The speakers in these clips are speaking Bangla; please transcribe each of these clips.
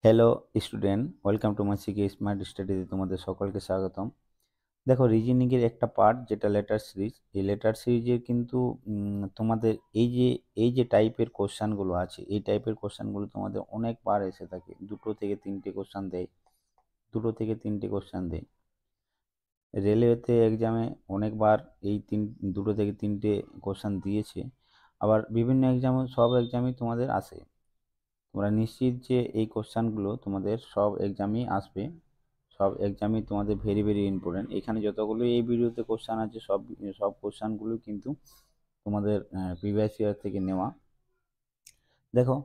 Hello student, welcome to my CK smart স্টাডিতে তোমাদের সকলকে স্বাগতম। দেখো, রিজনিংয়ের একটা পার্ট যেটা লেটার সিরিজ, এই লেটার সিরিজের কিন্তু তোমাদের এই যে টাইপের কোশ্চানগুলো আছে, এই টাইপের কোশ্চানগুলো তোমাদের অনেকবার এসে থাকে। দুটো থেকে তিনটে কোশ্চান দেয়, রেলওয়েতে এক্সামে অনেকবার দুটো থেকে তিনটে কোশ্চান দিয়েছে। আবার বিভিন্ন এক্সামে, সব এক্সামই তোমাদের আসে। তোমরা নিশ্চিত যে এই কোশ্চানগুলো তোমাদের সব এক্সামেই আসবে, সব এক্সামই তোমাদের ভেরি ভেরি ইম্পর্টেন্ট। এখানে যতগুলো এই ভিডিওতে কোশ্চান আছে, সব সব কোশ্চানগুলো কিন্তু তোমাদের প্রিভিয়াস ইয়ার থেকে নেওয়া। দেখো,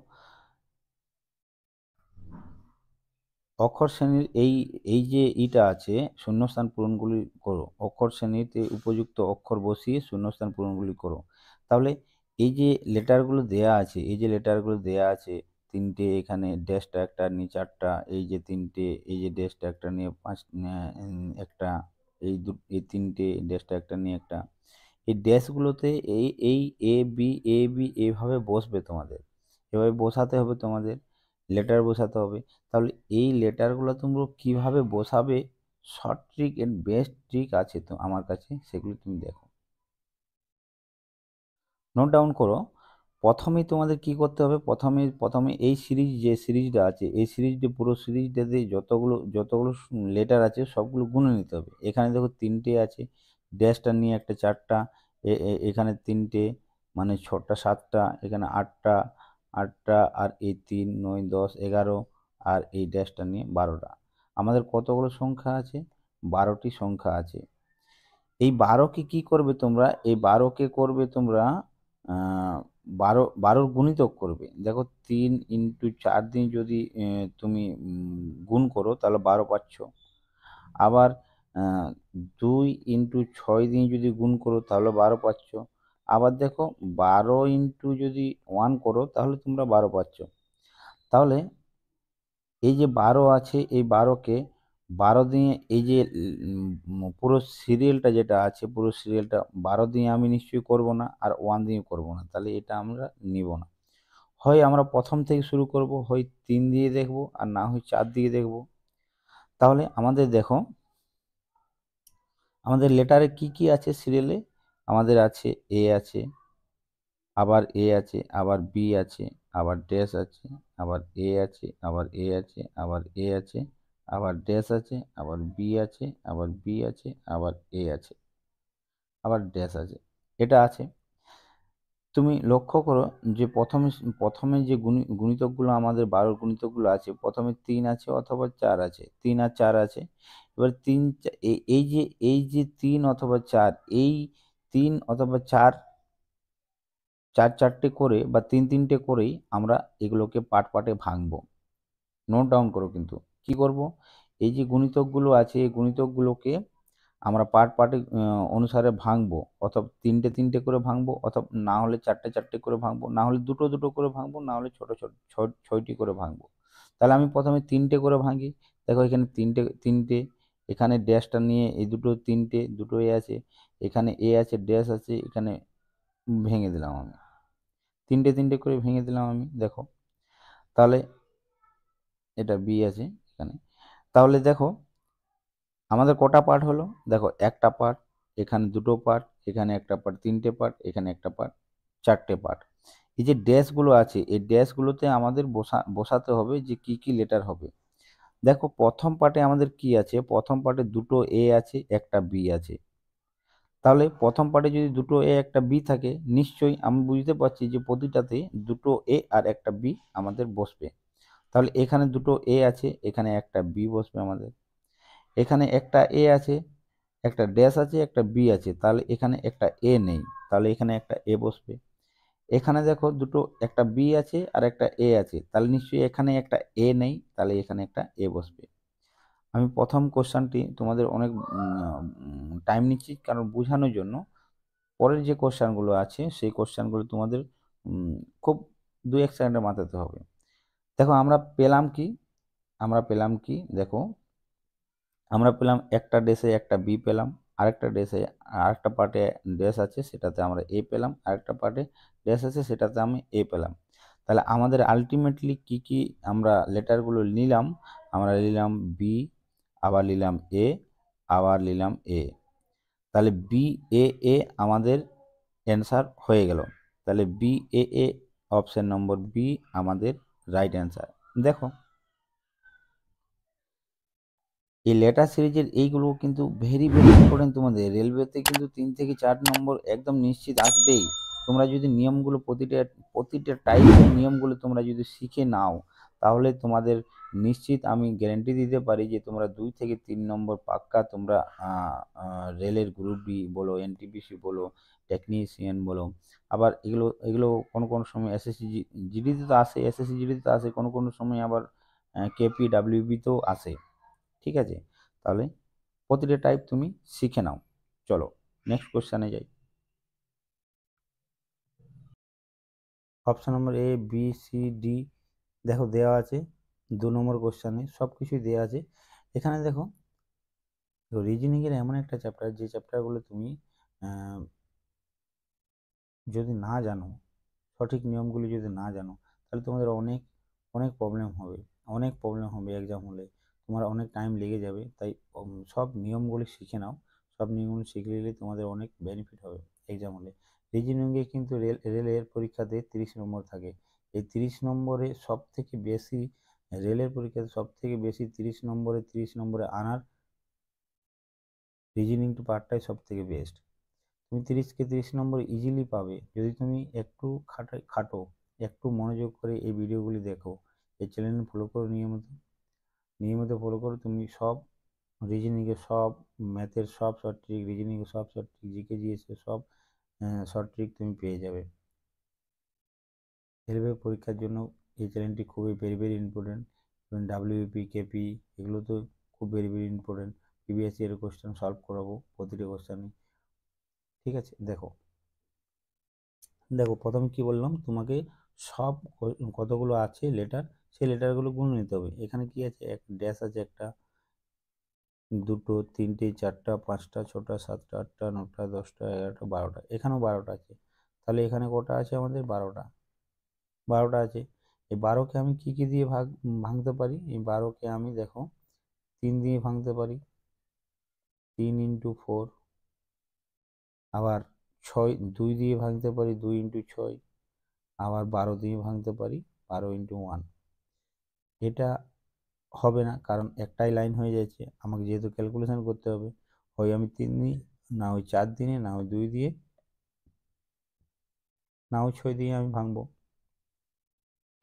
অক্ষর শ্রেণীর এই যে ইটা আছে, শূন্যস্থান পূরণগুলি করো। অক্ষর শ্রেণীতে উপযুক্ত অক্ষর বসিয়ে শূন্যস্থান পূরণগুলি করো। তাহলে এই যে লেটারগুলো দেয়া আছে, তিনটে, এখানে ড্যাশটা একটা নিয়ে চারটা, এই যে তিনটে, এই যে ড্যাশটা একটা নিয়ে একটা, এই তিনটে ড্যাশটা একটা নিয়ে একটা, এই ড্যাশগুলোতে এই এই এ বি এইভাবে বসবে তোমাদের। এভাবে বসাতে হবে তোমাদের, লেটার বসাতে হবে। তাহলে এই লেটারগুলো তোমরা কিভাবে বসাবে, short trick and best trick আছে তো আমার কাছে, সেগুলো তুমি দেখো, নোট ডাউন করো। প্রথমেই তোমাদের কি করতে হবে, প্রথমে এই যে সিরিজটা আছে, এই সিরিজটা, পুরো সিরিজটাতে যতগুলো লেটার আছে সবগুলো গুনে নিতে হবে। এখানে দেখো তিনটে আছে, ড্যাশটা নিয়ে একটা চারটা, এখানে তিনটে, মানে ছটা সাতটা, এখানে আটটা আটটা, আর এই 3 9 10 11, আর এই ড্যাশটা নিয়ে 12টা। আমাদের কতগুলো সংখ্যা আছে? 12টি সংখ্যা আছে। এই 12কে কি করবে তোমরা, এই 12কে করবে তোমরা 12 গুণিতক করবে। দেখো, 3 × 4 দিন যদি তুমি গুণ করো তাহলে 12 পাচ্ছ। আবার 2 × 6 দিন যদি গুণ করো তাহলে 12 পাচ্ছ। আবার দেখো, 12 যদি 1 করো তাহলে তোমরা 12 পাচ্ছ। তাহলে এই যে 12 আছে, এই 12কে 12 দিয়ে, এই যে পুরো সিরিয়ালটা যেটা আছে, পুরো সিরিয়ালটা 12 দিয়ে আমি নিশ্চয়ই করব না, আর 1 দিয়ে করব না, তাহলে এটা আমরা নিব না। হয় আমরা প্রথম থেকে শুরু করব, হয় 3 দিয়ে দেখব, আর না হয় 4 দিয়ে দেখব। তাহলে আমাদের দেখো, আমাদের লেটারে কি কি আছে সিরিয়ালে, আমাদের আছে এ আছে, আবার এ আছে, আবার বি আছে, আবার ড্যাশ আছে, আবার এ আছে, আবার এ আছে, আবার এ আছে, আবার ড্যাশ আছে, আবার বি আছে, আবার বি আছে, আবার এ আছে, আবার ড্যাশ আছে, এটা আছে। তুমি লক্ষ্য করো যে প্রথমে প্রথমে যে গুণিতকগুলো, আমাদের 12 গুণিতকগুলো আছে, প্রথমে 3 আছে অথবা 4 আছে, 3 আর 4 আছে। এবার এই যে 3 অথবা 4, এই 3 অথবা 4, 4 4টে করে বা 3 3টে করেই আমরা এগুলোকে পাটে ভাঙবো। নোট ডাউন করো কিন্তু, কি করব, এই যে গুণিতকগুলো আছে, এই গুণিতকগুলোকে আমরা পার্টে অনুসারে ভাঙবো। অথবা 3টে 3টে করে ভাঙবো, অথবা না হলে 4টে 4টে করে ভাঙবো, না হলে দুটো দুটো করে ভাঙবো, না হলে ছোট ছোট 6টি করে ভাঙবো। তাহলে আমি প্রথমে 3টে করে ভাঙি। দেখো, এখানে তিনটে তিনটে, এখানে ড্যাশটা নিয়ে এই দুটো, তিনটে, দুটো এ আছে, এখানে এ আছে, ড্যাশ আছে, এখানে ভেঙে দিলাম আমি, তিনটে তিনটে করে ভেঙে দিলাম আমি। দেখো, তাহলে এটা বি আছে এখানে। তাহলে দেখো, আমাদের কটা পার্ট হলো, দেখো একটা পার্ট, এখানে দুটো পার্ট, এখানে একটা পার্ট, তিনটে পার্ট, এখানে একটা পার্ট, 4টে পার্ট। এই যে ড্যাশগুলো আছে, এই ড্যাশগুলোতে আমাদের বসাতে হবে যে কি কি লেটার হবে। দেখো, প্রথম পার্টে আমাদের কি আছে, প্রথম পার্টে দুটো এ আছে, একটা বি আছে। তাহলে প্রথম পার্টে যদি দুটো এ একটা বি থাকে, নিশ্চয়ই আমি বুঝতে পারছি যে প্রতিটাতে দুটো এ আর একটা বি আমাদের বসবে। তাহলে এখানে দুটো এ আছে, এখানে একটা বি বসবে আমাদের। এখানে একটা এ আছে, একটা ড্যাশ আছে, একটা বি আছে, তাহলে এখানে একটা এ নেই, তাহলে এখানে একটা এ বসবে। এখানে দেখো, একটা বি আছে আর একটা এ আছে, তাহলে নিশ্চয়ই এখানে একটা এ নেই, তাহলে এখানে একটা এ বসবে। আমি প্রথম কোশ্চানটি তোমাদের অনেক টাইম নিচ্ছি, কারণ বোঝানোর জন্য। পরের যে কোশ্চানগুলো আছে, সেই কোশ্চানগুলো তোমাদের খুব 2 1 সেকেন্ডে মাথাতে হবে। দেখো, আমরা পেলাম কি দেখো, আমরা পেলাম একটা ড্যাশে একটা বি পেলাম, আরেকটা ড্যাশে, আরেকটা পার্টে ড্যাশ আছে, সেটাতে আমরা এ পেলাম, আরেকটা পার্টে ড্যাশ আছে, সেটাতে আমি এ পেলাম। তাহলে আমাদের আলটিমেটলি কি কি আমরা লেটারগুলো নিলাম, আমরা নিলাম বি, আবার নিলাম এ, আবার নিলাম এ। তাহলে বি এ এ আমাদের অ্যান্সার হয়ে গেল। তাহলে B A A option number B আমাদের রাইট অ্যান্সার। দেখো এই লেটার সিরিজের এইগুলো কিন্তু ভেরি ভেরি ইম্পর্টেন্ট। তোমাদের রেলওয়েতে কিন্তু 3 থেকে 4 নম্বর একদম নিশ্চিত আসবেই। তোমরা যদি নিয়মগুলো প্রতিটা টাইপের নিয়মগুলো তোমরা যদি শিখে নাও, তাহলে তোমাদের নিশ্চিত আমি গ্যারেন্টি দিতে পারি যে তোমরা 2 থেকে 3 নম্বর পাক্কা তোমরা রেলের গ্রুপ ডি বলো, এনটিপিসি বলো, টেকনিশিয়ান বলো, আবার এগুলো এগুলো কোনো কোনো সময় এসএসসি জিডিতে তো আসে, এসএসসি জিডিতে তো আসে, কোনো কোনো সময় আবার কেপি ডাব্লিউবিতেও আসে। ঠিক আছে, তাহলে প্রতিটা টাইপ তুমি শিখে নাও। চলো নেক্সট কোশ্চেনে যাই। Option number A B C D দেখো দেওয়া আছে 2 নম্বর কোশ্চেনে, সব কিছুই দেওয়া আছে। এখানে দেখো রিজনিংয়ের এমন একটা চ্যাপ্টার, যে চ্যাপ্টারগুলো তুমি যদি না জানো, সঠিক নিয়মগুলি যদি না জানো, তাহলে তোমাদের অনেক অনেক প্রবলেম হবে, অনেক প্রবলেম হবে এক্সাম হলে, তোমার অনেক টাইম লেগে যাবে। তাই সব নিয়মগুলি শিখে নাও, সব নিয়মগুলি শিখে নিলে তোমাদের অনেক বেনিফিট হবে এক্সাম হলে। রিজনিংয়ে কিন্তু রেলের পরীক্ষাতে 30 নম্বর থাকে। এই 30 নম্বরে সব থেকে বেশি, রেলের পরীক্ষাতে সব থেকে বেশি 30 নম্বরে আনার রিজনিং পার্টটাই সব থেকে বেস্ট। তুমি 30 নম্বর ইজিলি পাবে যদি তুমি একটু খাটো, একটু মনোযোগ করে এই ভিডিওগুলি দেখো, এই চ্যানেল ফলো করো, নিয়মিত নিয়মিত ফলো করো, তুমি সব রিজনিংয়ের সব, ম্যাথের সব শর্ট ট্রিক, রিজনিংয়ের সব শর্ট ট্রিক, জিকে জিএসের সব শর্ট ট্রিক তুমি পেয়ে যাবে। রেলওয়ে পরীক্ষার জন্য এই চ্যানেলটি খুবই ভেরি ভেরি ইম্পর্টেন্ট। এবং ডাব্লিউপি কেপি এগুলো তো খুব ভেরি ভেরি ইম্পর্টেন্ট। প্রিভিয়াস ইয়ারের কোশ্চেন সলভ করাবো প্রতিটা কোশ্চেনে। ঠিক আছে, দেখো দেখো প্রথমে কি বললাম তোমাকে, সব কতগুলো আছে লেটার, সেই লেটারগুলো গুণ নিতে হবে। এখানে কি আছে, এক ড্যাশ আছে, একটা, দুটো, তিনটে, চারটা, পাঁচটা, ছটা, সাতটা, আটটা, নটা, 10টা, 11টা, 12টা, এখানেও 12টা আছে। তাহলে এখানে কটা আছে আমাদের, 12টা, 12টা আছে। এই 12কে আমি কি কি দিয়ে ভাঙতে পারি, এই 12কে আমি দেখো 3 দিয়ে ভাঙতে পারি, 3 × 4, আবার 2 দিয়ে ভাঙতে পারি, 2 × 6, আবার 12 দিয়ে ভাঙতে পারি, 12 × 1। এটা হবে না, কারণ একটাই লাইন হয়ে যাচ্ছে, আমাকে যেহেতু ক্যালকুলেশন করতে হবে, হয় আমি 3 দিই, না হয় 4 দিনে, না হয় 2 দিয়ে, না হয় 6 দিয়ে আমি ভাঙবো।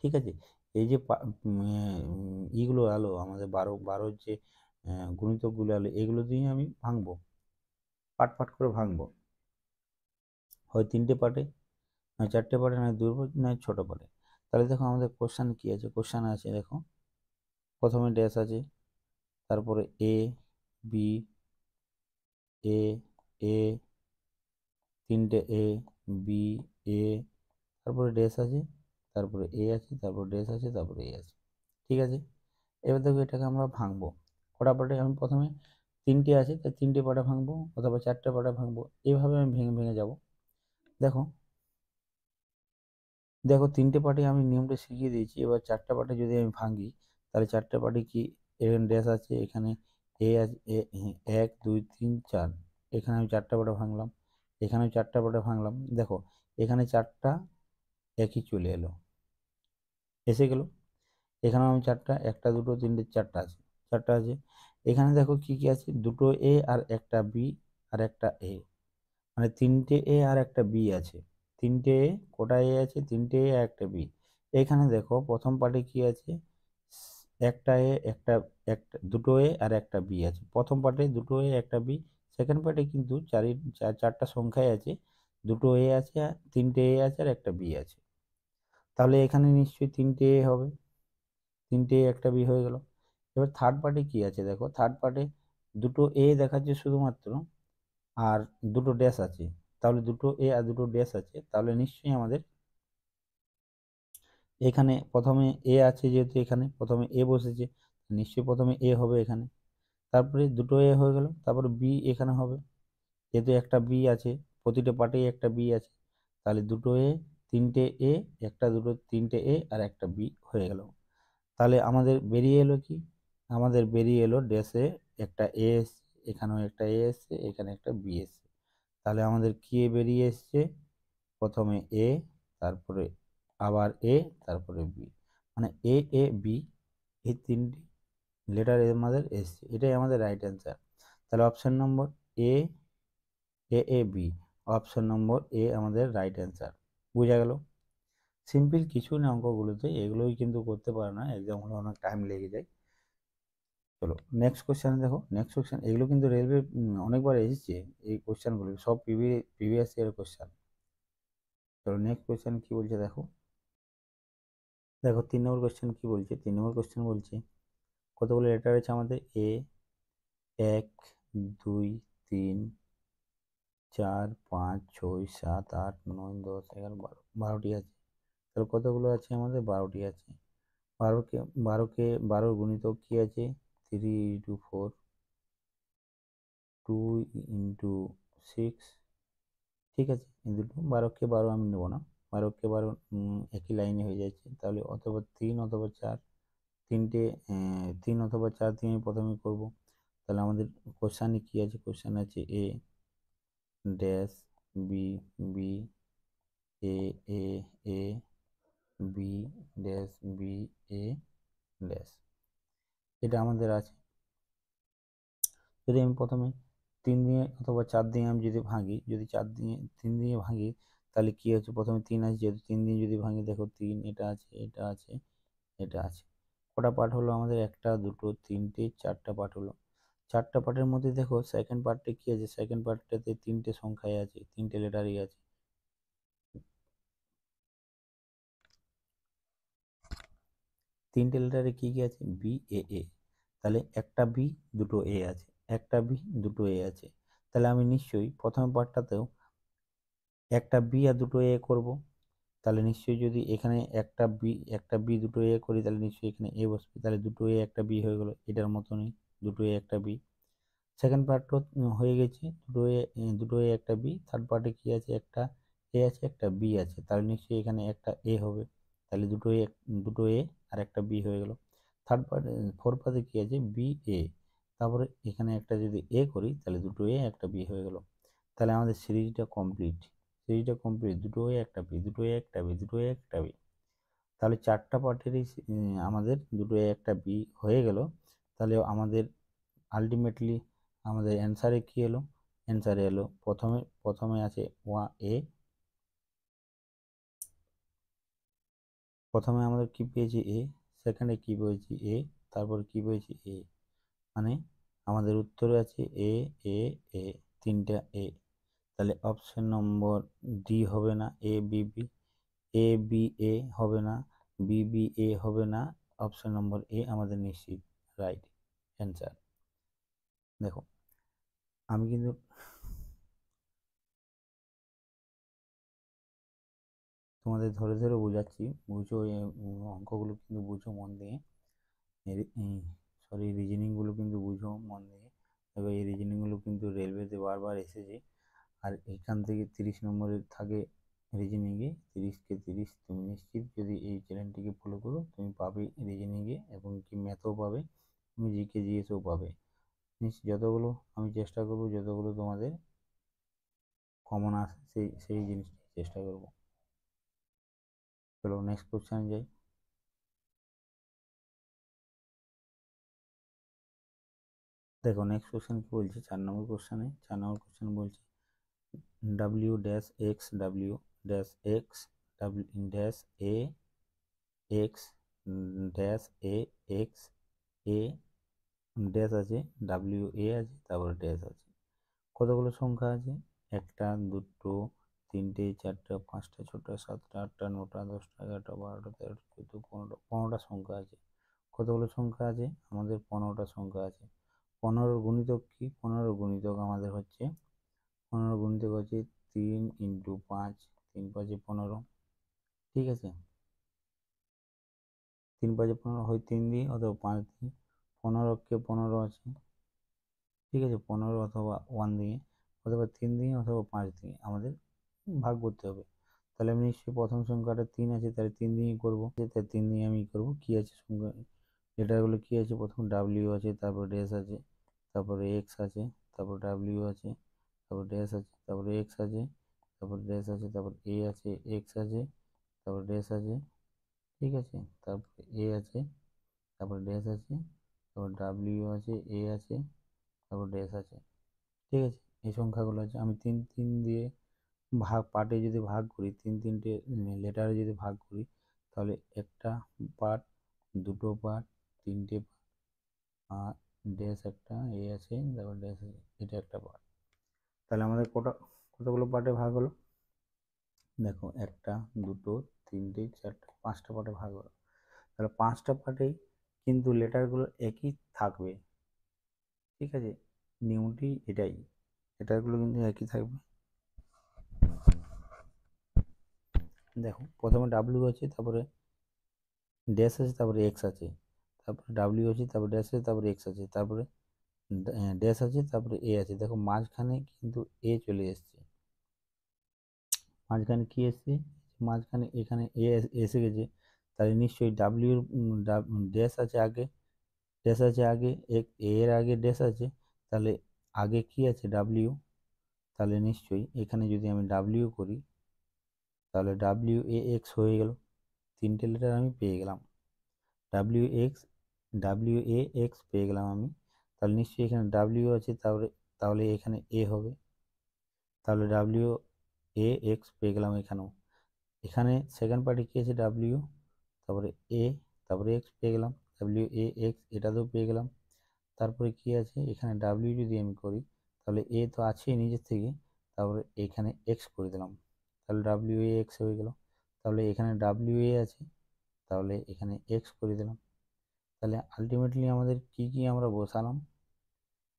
ঠিক আছে, এই যে ইগুলো আলো আমাদের 12 যে গুণিতকগুলো আলো, এগুলো দিয়ে আমি ভাঙবো, পাট পাট করে ভাঙবো, হয় 3টে পার্টে, নয় 4টে পার্টে, নয় 2 পার্টে, নয় ছোটো পার্টে। তাহলে দেখো আমাদের কোশ্চেন কি আছে, কোশ্চেন আছে দেখো প্রথমে ড্যাশ আছে, তারপরে এ বি, এ এ, 3টে এ বি এ, তারপরে ড্যাশ আছে, তারপরে এ আছে, তারপর ড্যাশ আছে, তারপরে এ আছে। ঠিক আছে, এবার দেখো এটাকে আমরা ভাঙবো কটা পার্টে, আমি প্রথমে 3টে আছে তাই 3টে পার্টে ভাঙবো, অথবা 4টে পার্টে ভাঙবো, এইভাবে আমি ভেঙে ভেঙে যাব। দেখো দেখো 3টে পার্টে আমি নিয়মটা শিখিয়ে দিয়েছি, এবার 4টে পার্টে যদি আমি ভাঙি, তাহলে 4টে পার্টে কি, এখানে ড্যাশ আছে, এখানে এ আছে, 1 2 3 4, এখানে আমি 4টে পার্টে ভাঙলাম, এখানেও 4টে পার্টে ভাঙলাম। দেখো এখানে 4টা একই চলে এলো, এসে গেল, এখানেও আমি 4টা, 1টা 2টো 3টে 4টা আছে, 4টা আছে। এখানে দেখো কি কি আছে, 2টো এ আর একটা বি আর একটা এ, মানে 3টে এ আর একটা বি আছে। 3টে এ, কটা এ আছে, 3টে এ আর একটা বি। এখানে দেখো প্রথম পার্টে কি আছে, একটা এ একটা, 2টো এ আর একটা বি আছে। প্রথম পার্টে 2টো এ একটা বি, সেকেন্ড পার্টে কিন্তু 4টা সংখ্যায় আছে, 2টো এ আছে, 3টে এ আছে আর একটা বি আছে। তাহলে এখানে নিশ্চয়ই 3টে এ হবে, 3টে এ একটা বি হয়ে গেল। এবার থার্ড পার্টে কি আছে, দেখো থার্ড পার্টে 2টো এ দেখাচ্ছে শুধুমাত্র, আর 2টো ড্যাশ আছে। তাহলে 2টো এ আর 2টো ড্যাশ আছে, তাহলে নিশ্চয়ই আমাদের এখানে প্রথমে এ আছে, যেহেতু এখানে প্রথমে এ বসেছে, নিশ্চয়ই প্রথমে এ হবে এখানে, তারপরে 2টো এ হয়ে গেল, তারপরে বি এখানে হবে, যেহেতু একটা বি আছে, প্রতিটা পার্টেই একটা বি আছে, তাহলে 2টো এ তিনটে এ, একটা দুটো তিনটে এ আর একটা বি হয়ে গেল। তাহলে আমাদের বেরিয়ে এলো কি, আমাদের বেরিয়ে এলো ড্যাশে একটা এ এসছে, এখানেও একটা এ এসছে, এখানে একটা বি এসছে। তাহলে আমাদের কি বেরিয়ে এসছে, প্রথমে এ, তারপরে আবার এ, তারপরে বি, মানে এ এ বি, এই তিনটি লেটার আমাদের এসছে, এটাই আমাদের রাইট অ্যান্সার। তাহলে option number A, A A B, option number এ আমাদের রাইট অ্যান্সার। বোঝা গেল? সিম্পল কিছু না অঙ্কগুলোতে, এগুলোই কিন্তু করতে পারে না, এক্সাম হলে অনেক টাইম লেগে যায়। চলো নেক্সট কোশ্চেনে দেখো, নেক্সট কোশ্চেন, এগুলো কিন্তু রেলওয়ে অনেকবার এসেছে এই কোশ্চেনগুলো, সব প্রিভিয়াস ইয়ার কোশ্চেন। চলো নেক্সট কোশ্চেন কি বলছে দেখো, দেখো 3 নম্বর কোশ্চেন কি বলছে, 3 নম্বর কোশ্চেন বলছে কতগুলো লেটার আছে আমাদের, এ 1 2 3 4 5 6 7 8 9 10 11 12, 12টি আছে। তাহলে কতগুলো আছে আমাদের, 12টি আছে। 12র গুণিতক কি আছে, 3 into 4, 2 into 6, ঠিক আছে। কিন্তু 12কে 12 আমি নেবো না, 12কে 12 একই লাইনে হয়ে যাচ্ছে, তাহলে অথবা 3 অথবা 4, তিনটে 3 অথবা 4 দিয়ে আমি প্রথমে করবো। তাহলে আমাদের কোশ্চানে কি আছে, কোশ্চান আছে a dash B B, A A A B dash B a dash, এটা আমাদের আছে। যদি আমি প্রথমে 3 দিয়ে অথবা 4 দিয়ে আমি যদি ভাঙি, যদি 4 দিয়ে 3 দিয়ে ভাঙি, তাহলে কি হচ্ছে, প্রথমে 3 আছে, যেহেতু 3 দিয়ে যদি ভাঙি, দেখো 3, এটা আছে, এটা আছে, এটা আছে। কটা পার্ট হলো আমাদের, একটা দুটো তিনটে চারটা পার্ট হলো। চারটা পার্টের মধ্যে দেখো সেকেন্ড পার্টে কি আছে, সেকেন্ড পার্টটাতে তিনটে সংখ্যায় আছে, তিনটে লেটারই আছে। তিনটে লেটারে কি কি আছে, বি এ এ, তাহলে একটা বি দুটো এ আছে, একটা বি দুটো এ আছে। তাহলে আমি নিশ্চয়ই প্রথম পার্টটাতেও একটা বি আর দুটো এ করব। তাহলে নিশ্চয়ই যদি এখানে একটা বি দুটো এ করি, তাহলে নিশ্চয়ই এখানে এ বসবে, তাহলে দুটো এ একটা বি হয়ে গেলো, এটার মতনই দুটো এ একটা বি। সেকেন্ড পার্টও হয়ে গেছে, দুটো এ একটা বি। থার্ড পার্টে কি আছে, একটা এ আছে একটা বি আছে, তাহলে নিশ্চয়ই এখানে একটা এ হবে, তাহলে দুটো এ আর একটা বি হয়ে গেল। থার্ড পার্টে ফোর্থ পার্টে কি আছে, বি এ, তারপরে এখানে একটা যদি এ করি, তাহলে দুটো এ একটা বি হয়ে গেল। তাহলে আমাদের সিরিজটা কমপ্লিট, দুটো এ একটা বি, দুটো এ একটা বি, দুটো এ একটা বি। তাহলে চারটা পার্টেরই আমাদের দুটো এ একটা বি হয়ে গেল। তাহলে আমাদের আলটিমেটলি আমাদের অ্যান্সারে কি এলো, অ্যান্সারে এলো প্রথমে আছে এ, প্রথমে আমাদের কি পেয়েছি এ, সেকেন্ডে কি পেয়েছি এ, তারপর কি পেয়েছি এ, মানে আমাদের উত্তরে আছে এ এ এ, তিনটা এ। তাহলে অপশন নম্বর ডি হবে না, A B B, A B A হবে না, বি বি এ হবে না, অপশন নম্বর এ আমাদের নিশ্চিত রাইট অ্যান্সার। দেখো আমি কিন্তু তোমাদের ধরে ধরে বোঝাচ্ছি, বুঝো এই অঙ্কগুলো কিন্তু বুঝো মন দিয়ে, সরি রিজনিংগুলো কিন্তু বুঝো মন দিয়ে। এবার এই রিজনিংগুলো কিন্তু রেলওয়েতে বারবার এসেছে, আর এখান থেকে 30 নম্বরের থাকে রিজনিংয়ে, 30কে 30 তুমি নিশ্চিত যদি এই চ্যানেলটিকে ফলো করো তুমি পাবে রিজনিংয়ে, এবং কি ম্যাথও পাবে, তুমি জিকে জিএসও পাবে। যতগুলো আমি চেষ্টা করবো, যতগুলো তোমাদের কমন আসে সেই জিনিসটি চেষ্টা করবো। চলো নেক্সট কোশ্চেনে যাই। দেখো নেক্সট কোশ্চেন কি বলছে, 4 নম্বর কোশ্চেন বলছে W dash x W dash x W dash a x dash a x a dash আছে, ডাব্লিউ এ আছে, তারপরে ড্যাশ আছে। কতগুলো সংখ্যা আছে, একটা দুটো তিনটে চারটা পাঁচটা ছটা সাতটা আটটা নটা 10টা 11টা 12টা 13টা 14টা 15টা, 15টা সংখ্যা আছে। কতগুলো সংখ্যা আছে, আমাদের 15টা সংখ্যা আছে। 15 গুণিতক কি, 15 গুণিতক আমাদের হচ্ছে, 15 গুণিতক হচ্ছে 3 ইন্টু 5, 3 5 15, ঠিক আছে। 3 5 15 হয় 3 দিয়ে অথবা 5 দিয়ে, 15কে 15 আছে, ঠিক আছে, 15 অথবা 1 দিয়ে, অথবা 3 দিয়ে অথবা 5 দিয়ে আমাদের ভাগ করতে হবে। তাহলে আমি নিশ্চয়ই প্রথম সংখ্যাটা 3 আছে, তাহলে 3 দিয়েই করবো, তাই 3 দিয়ে আমি করবো। কি আছে সংখ্যা লেটারগুলো কি আছে, প্রথম ডাব্লিউ আছে, তারপর ড্যাশ আছে, তারপরে এক্স আছে, তারপর ডাব্লিউ আছে, তারপর ড্যাশ আছে, তারপরে এক্স আছে, তারপর ড্যাশ আছে, তারপর এ আছে, এক্স আছে, তারপর ড্যাশ আছে, ঠিক আছে, তারপর এ আছে, তারপর ড্যাশ আছে, তারপর ডাব্লিউ আছে, এ আছে, তারপর ড্যাশ আছে, ঠিক আছে। এই সংখ্যাগুলো আছে। আমি 3 3 দিয়ে পার্টে যদি ভাগ করি, 3টে লেটারে যদি ভাগ করি, তাহলে একটা পার্ট, দুটো পার্ট, 3টে আর ড্যাশ একটা এ আছে, তারপর ড্যাশ আছে, এটা একটা পার্ট। তাহলে আমাদের কতগুলো পার্টে ভাগ হলো, দেখো 1টা 2টো 3টে 4টে 5টা পার্টে ভাগ হলো। তাহলে 5টা পার্টেই কিন্তু লেটারগুলো একই থাকবে, ঠিক আছে। নিয়মটি এটাই, লেটারগুলো কিন্তু একই থাকবে। দেখো প্রথমে ডাব্লিউ আছে, তারপরে ড্যাশ আছে, তারপরে এক্স আছে, তারপরে ডাব্লিউ আছে, তারপরে ড্যাশ আছে, তারপরে এক্স আছে, তারপরে ড্যাশ আছে, তারপরে এ আছে। দেখো মাঝখানে কিন্তু এ চলে এসছে, মাঝখানে কি এসছে, মাঝখানে এখানে এ এসে গেছে। তাহলে নিশ্চয়ই ডাব্লিউর ড্যাশ আছে আগে, ড্যাশ আছে আগে, এর আগে ড্যাশ আছে, তাহলে আগে কি আছে ডাব্লিউ। তাহলে নিশ্চয়ই এখানে যদি আমি ডাব্লিউ করি, তাহলে ডাব্লিউ এ এক্স হয়ে গেল, 3টে লেটার আমি পেয়ে গেলাম, W x, W A x পেয়ে গেলাম আমি। তাহলে নিশ্চয়ই এখানে ডাব্লিউ আছে, তাহলে এখানে এ হবে, তাহলে ডাব্লিউ এ এক্স পেয়ে গেলাম এখানেও। এখানে সেকেন্ড পার্টি কী আছে ডাব্লিউ, তারপরে এ, তারপরে এক্স পেয়ে গেলাম, ডাব্লিউ এ এক্স এটাতেও পেয়ে গেলাম। তারপরে কি আছে এখানে ডাব্লিউ যদি আমি করি, তাহলে এ তো আছেই নিজের থেকে, তারপরে এখানে এক্স করে দিলাম, তাহলে ডাব্লিউ এ এক্স হয়ে গেল। তাহলে এখানে ডাব্লিউ এ আছে, তাহলে এখানে এক্স করে দিলাম। তাহলে আলটিমেটলি আমাদের কি কি আমরা বসালাম,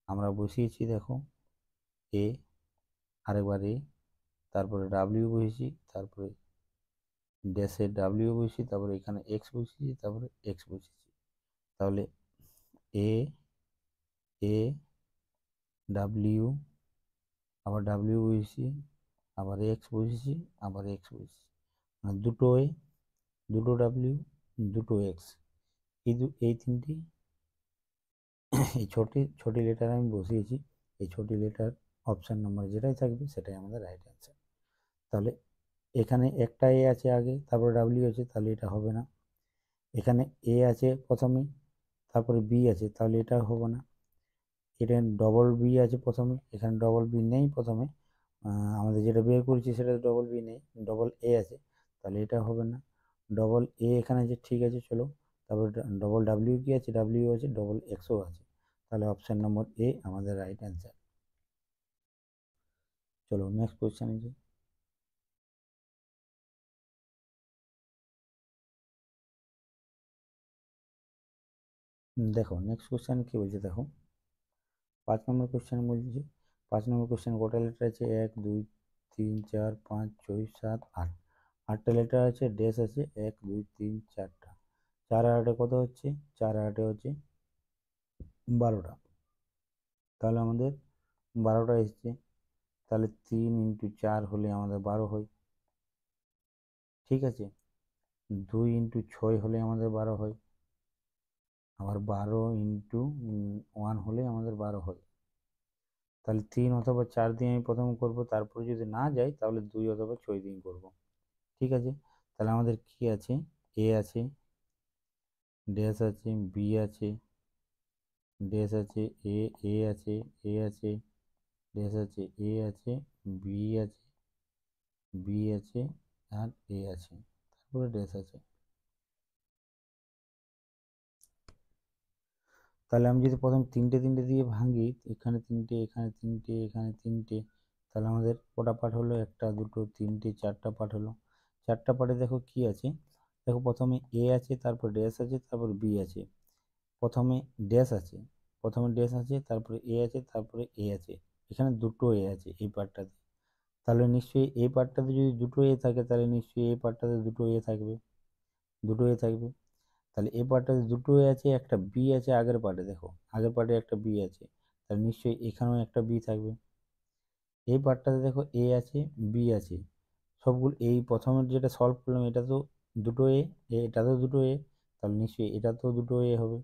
আমরা বসিয়েছি দেখো এ, আরেকবার এ, তারপরে ডাব্লিউ বসিয়েছি, তারপরে ড্যাশে ডাব্লিউ বসিয়েছি, তারপরে এখানে এক্স বসিয়েছি, তারপরে এক্স বসিয়েছি। তাহলে এ, এ, ডাব্লিউ, আবার ডাব্লিউ বসিয়েছি, আবার এক্স বসিয়েছি, আবার এক্স বসিয়েছি, মানে দুটো এ, দুটো ডাব্লিউ, দুটো এক্স, এই তিনটি এই ছোটি লেটার আমি বসিয়েছি। এই ছোটি লেটার অপশান নাম্বার যেটাই থাকবে সেটাই আমাদের রাইট অ্যান্সার। তাহলে এখানে একটা এ আছে আগে, তারপরে ডাব্লিউ আছে, তাহলে এটা হবে না। এখানে এ আছে প্রথমে, তারপরে বি আছে, তাহলে এটা হবে না। এটা ডবল বি আছে প্রথমে, এখানে ডবল বি নেই প্রথমে, আমাদের যেটা বের করেছি সেটা ডবল বি নেই, ডবল এ আছে, তাহলে এটা হবে না। ডবল এ এখানে আছে, ঠিক আছে চলো। তারপরে ডবল ডাব্লিউ কি আছে, ডাব্লিউ আছে, ডবল এক্সও আছে, তাহলে অপশান নম্বর এ আমাদের রাইট অ্যান্সার। চলো নেক্সট কোয়েশ্চেন আছে। দেখো নেক্সট কোয়েশ্চেন কি বলছে, দেখো 5 নম্বর কোয়েশ্চেন বলছে, 5 নম্বর কোয়েশ্চেন কটা লেটার আছে, 1 2 3 4 5 6 7 8, 8টা লেটার আছে, ড্যাশ আছে 1 2 3 4টা, 4 আর 8 কত হচ্ছে, 4 আর 8 হচ্ছে 12টা। তাহলে আমাদের 12টা এসছে, তাহলে 3 ইন্টু 4 হলে আমাদের 12 হয়, ঠিক আছে। 2 ইন্টু 6 হলে আমাদের 12 হয়, আবার 12 ইন্টু 1 হলে আমাদের 12 হয়। তাহলে 3 অথবা 4 দিয়ে আমি প্রথম করব, তারপরে যদি না যাই তাহলে 2 অথবা 6 দিয়ে করব, ঠিক আছে। তাহলে আমাদের কি আছে, এ আছে, ড্যাশ আছে, বি আছে, ড্যাশ আছে, এ, এ আছে, এ আছে, ড্যাশ আছে, এ আছে, বি আছে, বি আছে, আর এ আছে, তারপরে ড্যাশ আছে। তাহলে আমি যদি প্রথম 3টে দিয়ে ভাঙি, এখানে 3টে, এখানে 3টে, এখানে 3টে, তাহলে আমাদের কটা পার্ট হলো, 1টা 2টো 3টে 4টা পার্ট হলো। 4টা পার্টে দেখো কি আছে, দেখো প্রথমে এ আছে, তারপর ড্যাশ আছে, তারপর বি আছে, প্রথমে ড্যাশ আছে, প্রথমে ড্যাশ আছে, তারপরে এ আছে, তারপরে এ আছে, এখানে দুটো এ আছে এই পার্টটাতে। তাহলে নিশ্চয়ই এই পার্টটাতে যদি দুটো এ থাকে, তাহলে নিশ্চয়ই এই পার্টটাতে দুটো এ থাকবে, দুটো এ থাকবে। তাহলে এই পার্টটাতে দুটো এ আছে, একটা বি আছে আগের পার্টে, দেখো আগের পার্টে একটা বি আছে, তাহলে নিশ্চয়ই এখানেও একটা বি থাকবে। এই পার্টটাতে দেখো এ আছে, বি আছে, সবগুলো এই প্রথমের যেটা সলভ করলাম এটা তো দুটো এ, এটা তো দুটো এ, তাহলে নিশ্চয়ই এটা তো দুটো এ হবে।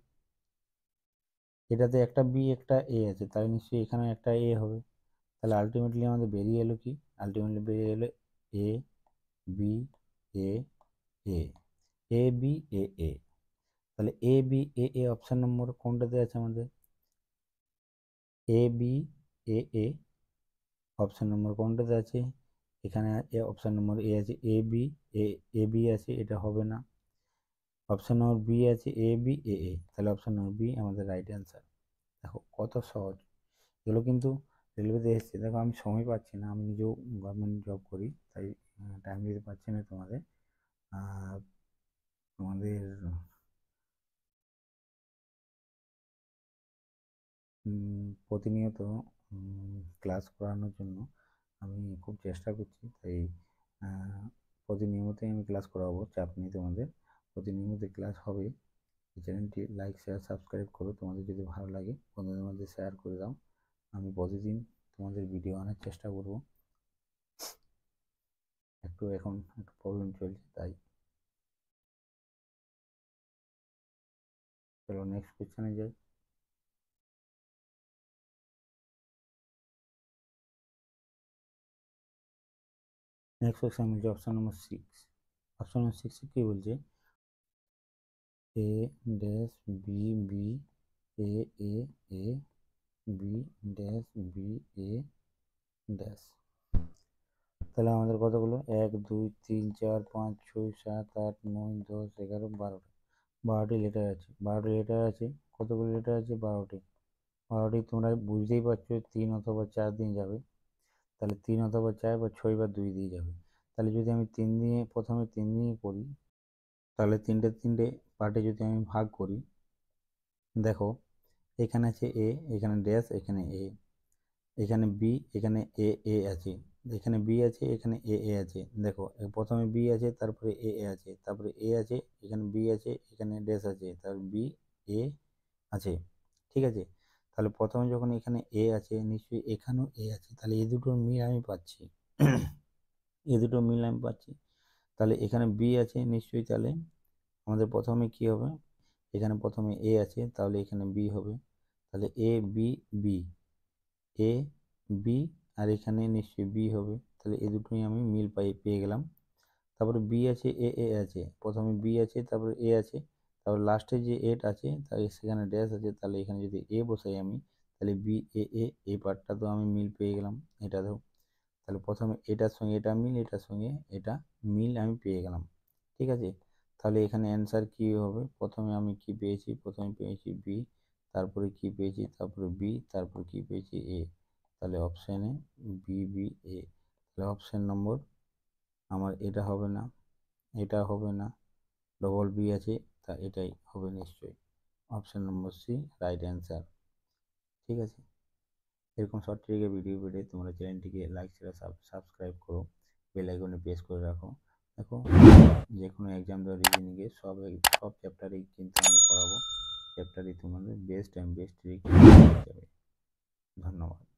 এটাতে একটা বি একটা এ আছে, তাহলে নিশ্চয়ই এখানে একটা এ হবে। তাহলে আলটিমেটলি আমাদের বেরিয়ে এলো কি, আলটিমেটলি বেরিয়ে এলো A B A A, A B A এ। তাহলে A B A A option number কোনটাতে আছে আমাদের? A B A A option number কোনটাতে আছে? এখানে অপশান নম্বর এ আছে, এ বি এ বি আছে, এটা হবে না। অপশান নম্বর বি আছে এ বি এ এ, তাহলে অপশান নম্বর বি আমাদের রাইট অ্যান্সার। দেখো কত সহজ, এগুলো কিন্তু রেলওয়েতে এসেছে। দেখো আমি সময় পাচ্ছি না, আমি নিজেও গভর্নমেন্ট জব করি, তাই টাইম দিতে পারছি না তোমাদের। তোমাদের প্রতিনিয়ত ক্লাস করানোর জন্য আমি খুব চেষ্টা করছি, তাই প্রতিনিয়তই আমি ক্লাস করাবো, চাপ নেই তোমাদের, প্রতিনিয়ত ক্লাস হবে। এই চ্যানেলটি লাইক শেয়ার সাবস্ক্রাইব করো, তোমাদের যদি ভালো লাগে বন্ধুদের মধ্যে শেয়ার করে দাও। আমি প্রতিদিন তোমাদের ভিডিও আনার চেষ্টা করব। এখন একটু প্রবলেম চলছে, তাই। চলো নেক্সট কোয়েশ্চেনে যাই। নেক্সট কোয়েশ্চেন বলছে অপশন নম্বর 6। অপশন নম্বর 6 কি বলছে? A dash B B A A A B dash B a dash. তাহলে আমাদের কতগুলো? 1 2 3 4 5 6 7 8 9 10 11 12টা, 12টি লেটার আছে। 12টি লেটার আছে, কতগুলো লেটার আছে? 12টি। 12টি তোমরা বুঝতেই পারছো 3 অথবা 4 দিয়ে যাবে, তাহলে 3 অথবা 4 বা 6 বা 2 দিয়ে যাবে। তাহলে যদি আমি 3 দিয়ে প্রথমে 3 দিয়ে করি, তাহলে তিনটে পার্টে যদি আমি ভাগ করি, দেখো এখানে আছে এ, এখানে ড্যাশ, এখানে এ, এখানে বি, এখানে এ এ আছে, এখানে বি আছে, এখানে এ এ আছে। দেখো প্রথমে বি আছে, তারপরে এ এ আছে, তারপরে এ আছে, এখানে বি আছে, এখানে ড্যাশ আছে, তারপর বি এ আছে। ঠিক আছে, তাহলে প্রথমে যখন এখানে এ আছে, নিশ্চয়ই এখানেও এ আছে, তাহলে এই দুটোর মিল আমি পাচ্ছি। এই দুটো মিল আমি পাচ্ছি, তাহলে এখানে বি আছে নিশ্চয়ই, তাহলে আমাদের প্রথমে কি হবে? এখানে প্রথমে এ আছে, তাহলে এখানে বি হবে, তাহলে A B B, A B, আর এখানে নিশ্চয়ই বি হবে, তাহলে এই দুটোই আমি মিল পেয়ে গেলাম। তারপরে বি আছে এ এ আছে, প্রথমে বি আছে, তারপরে এ আছে, তারপর লাস্টে যে এট আছে, তাই সেখানে ড্যাশ আছে, তাহলে এখানে যদি এ বসাই আমি, তাহলে বি এ এ, এই পার্টটা তো আমি মিল পেয়ে গেলাম। এটা তো তাহলে প্রথমে এটার সঙ্গে এটা মিল, এটার সঙ্গে এটা মিল আমি পেয়ে গেলাম। ঠিক আছে, তাহলে এখানে অ্যান্সার কি হবে? প্রথমে আমি কি পেয়েছি? প্রথমে পেয়েছি বি, তারপরে কি পেয়েছি? তারপরে বি, তারপর কি পেয়েছি? এ। তাহলে অপশানে বি বি এ, তাহলে অপশান নম্বর আমার এটা হবে না, এটা হবে না, ডবল বি আছে, তা এটাই হবে নিশ্চয়ই। Option number C right answer. ঠিক আছে, এরকম শর্ট ট্রিকের ভিডিও পেতে তোমরা চ্যানেলটিকে লাইক শেয়ার সাবস্ক্রাইব করো, বেল আইকনে প্রেস করে রাখো। দেখো যে কোনো এক্সাম দেওয়ার রিজনিংয়ে সব চ্যাপ্টারেই কিন্তু আমি পড়াবো, চ্যাপ্টারই তোমাদের বেস্ট ট্রিক যাবে। ধন্যবাদ।